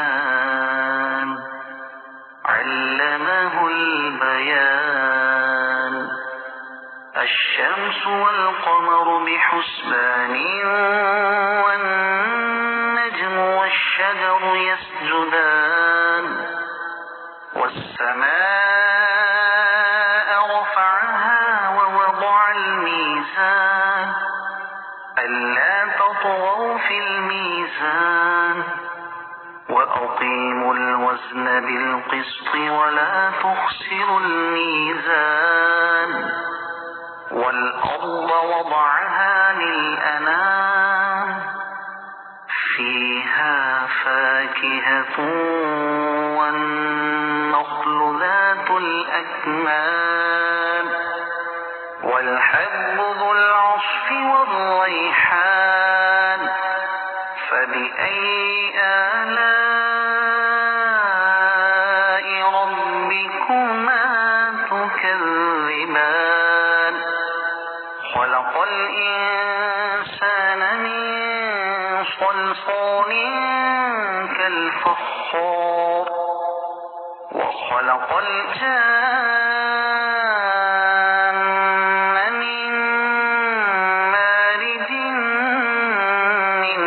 الإنسان علمه البيان الشمس والقمر بحسبان والنجم والشجر يسجدان والسماء رفعها ووضع الميزان ألا تطغوا في الميزان وأقيموا الوزن بالقسط ولا تخسروا الميزان والأرض وضعها للأنام فيها فاكهة والنخل ذات الأكمام والحب ذو العصف والريحان فبأي آلاء ربكما تكذبان خلق الإنسان من صلصال كالفخار وخلق الجان من مارج من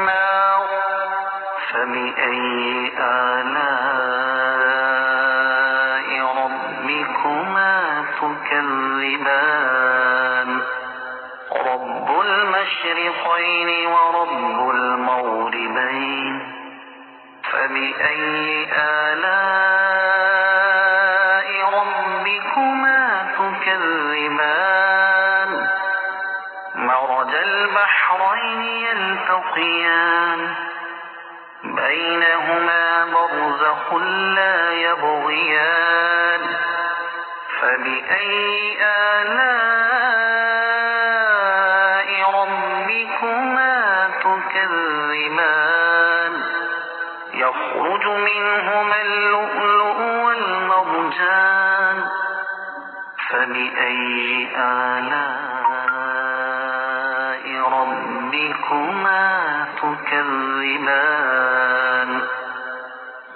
نار فبأي آلاء ربكما تكذبان رب المشرقين ورب المغربين فبأي آلاء ربكما تكذبان مرج البحرين يلتقيان بينهما برزخ لا يبغيان فبأي آلاء ربكما تكذبان يخرج منهما اللؤلؤ والمرجان فبأي آلاء ربكما تكذبان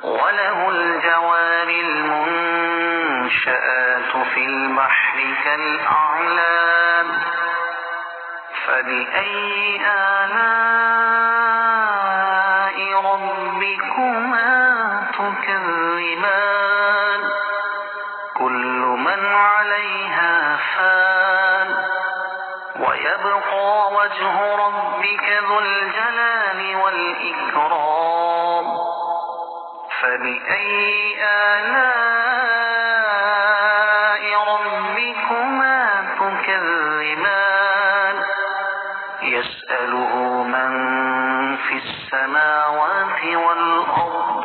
وله الجوار المنشآت في البحر كالأعلام فبأي آلاء ربكما تكذبان كل من عليها فان ويبقى وجه ربك ذو الجلال والإكرام فبأي آلاء ربكما تكذبان يسأله من في السماوات والأرض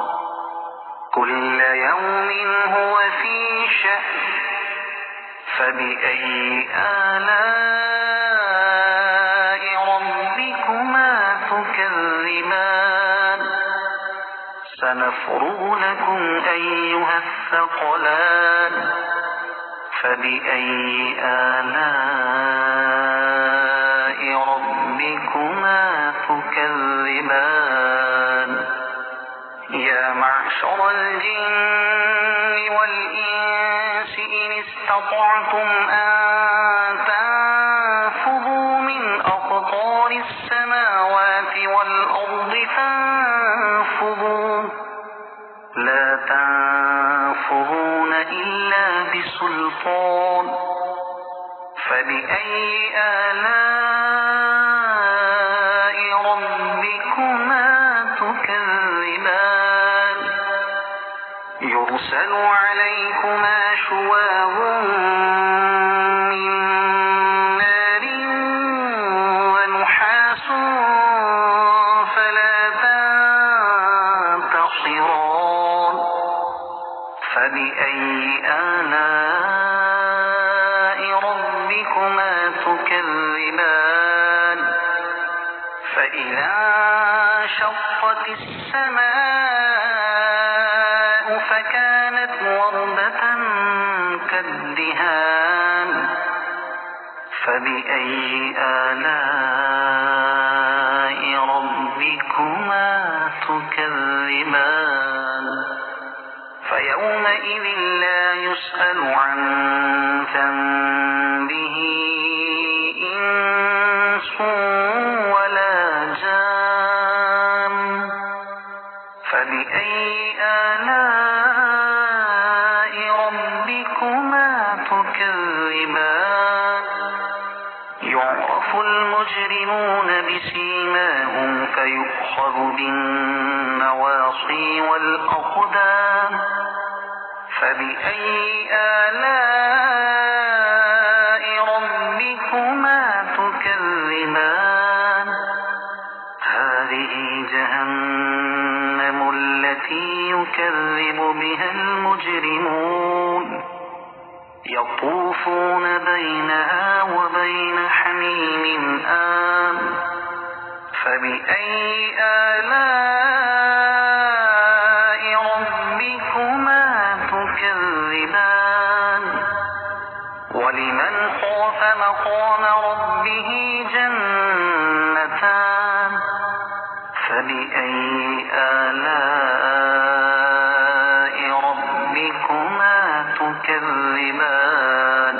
كل يوم هو في شأن فبأي آلاء ربكما تكذبان سنفرغ لكم أيها الثقلان فبأي آلاء ربكما تكذبان يا معشر الجن والإنس إن استطعتم أن تنفذوا من أقطار السماوات والأرض فانفذوا لا تنفذون إلا بسلطان فبأي آلاء ربكما تكذبان يرسل عليكما شواظ من نار ونحاس فلا تنتصران فبأي آلاء ربكما تكذبان فإذا انشقت السماء فكانت وردة كالدهان فبأي آلاء ربكما ربكما تكذبان فيومئذ لا يسأل عن ذنبه إنس ولا جان فبأي آلاء ربكما تكذبان يعرف المجرمون بسيماهم فيؤخذ بالنواصي والأقدام فبأي آلاء ربكما تكذبان هذه جهنم التي يكذب بها المجرمون يطوفون بينها وبين حميم آن فبأي آلاء ربكما تكذبان ولمن خاف مقام ربه جنتان فبأي آلاء ربكما تكذبان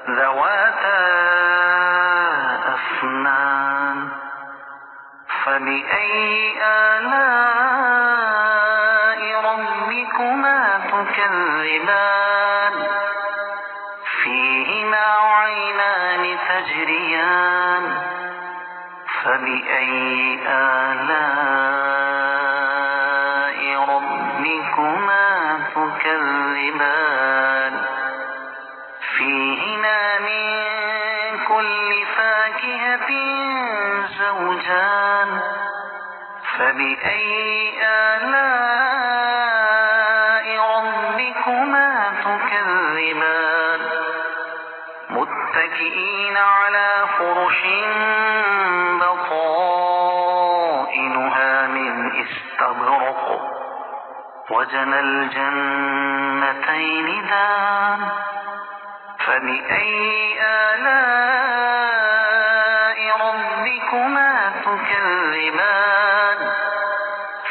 ذواتا أفنان فبأي آلاء ربكما تكذبان فيهما عينان تجريان فبأي آلاء ربكما تكذبان فيهما من كل فاكهة زوجان فبأي آلاء ربكما تكذبان متكئين على فرش بطائنها من استبرق وجنى الجنتين دان فبأي آلاء ربكما تكذبان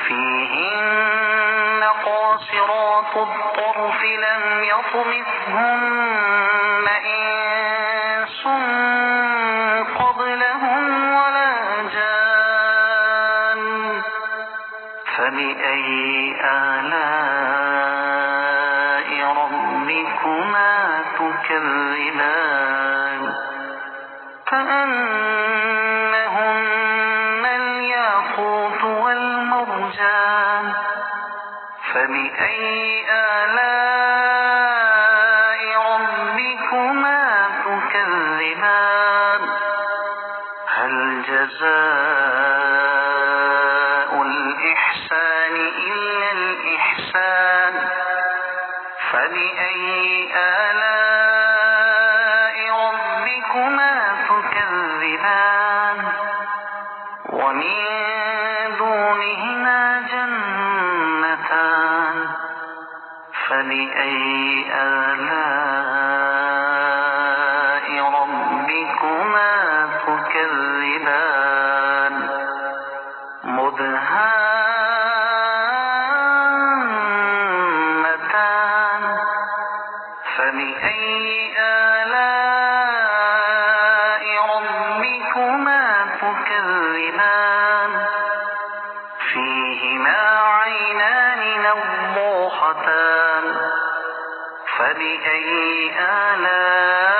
فيهن قاصرات الطرف لم يطمثهن إنس قبلهم ولا جان فبأي آلاء ربكما تكذبان كأنهن الياقوت والمرجان فبأي آلاء ربكما تكذبان هل جزاء الإحسان إلا الإحسان فبأي آلاء ربكما تكذبان ومن دونهما جنتان فبأي آلاء ربكما تكذبان مدهامتان فبأي آلاء ربكما تكذبان فيهما عينان نضاختان فبأي آلاء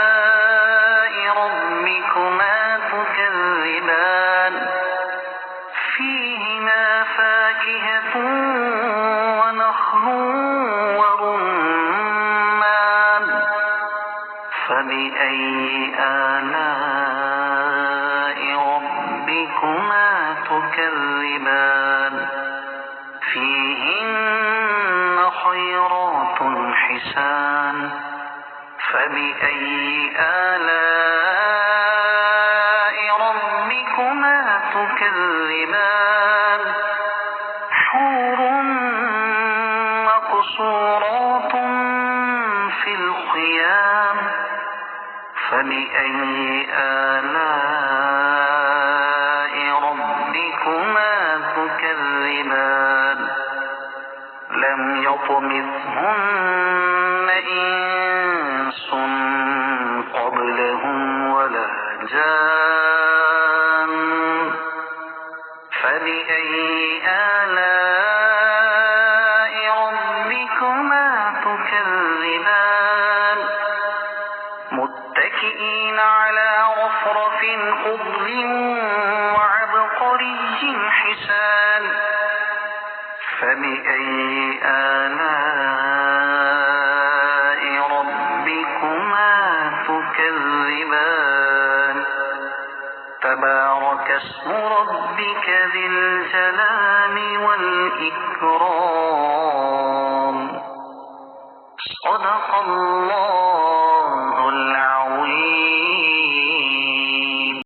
ربكما تكذبان فيهما فاكهة ونخل ورمان فبأي آلاء ربكما تكذبان فيهن خيرات حسان فبأي آلاء ربكما تكذبان حور مقصورات في الخيام فبأي آلاء ربكما يطمثهن إنس قبلهم ولا جان فبأي آلاء ربكما تكذبان متكئين على رفرف خضر وعبقري حسان فبأي آلاء ربكما تكذبان تبارك اسم ربك ذي الجلال والإكرام صدق الله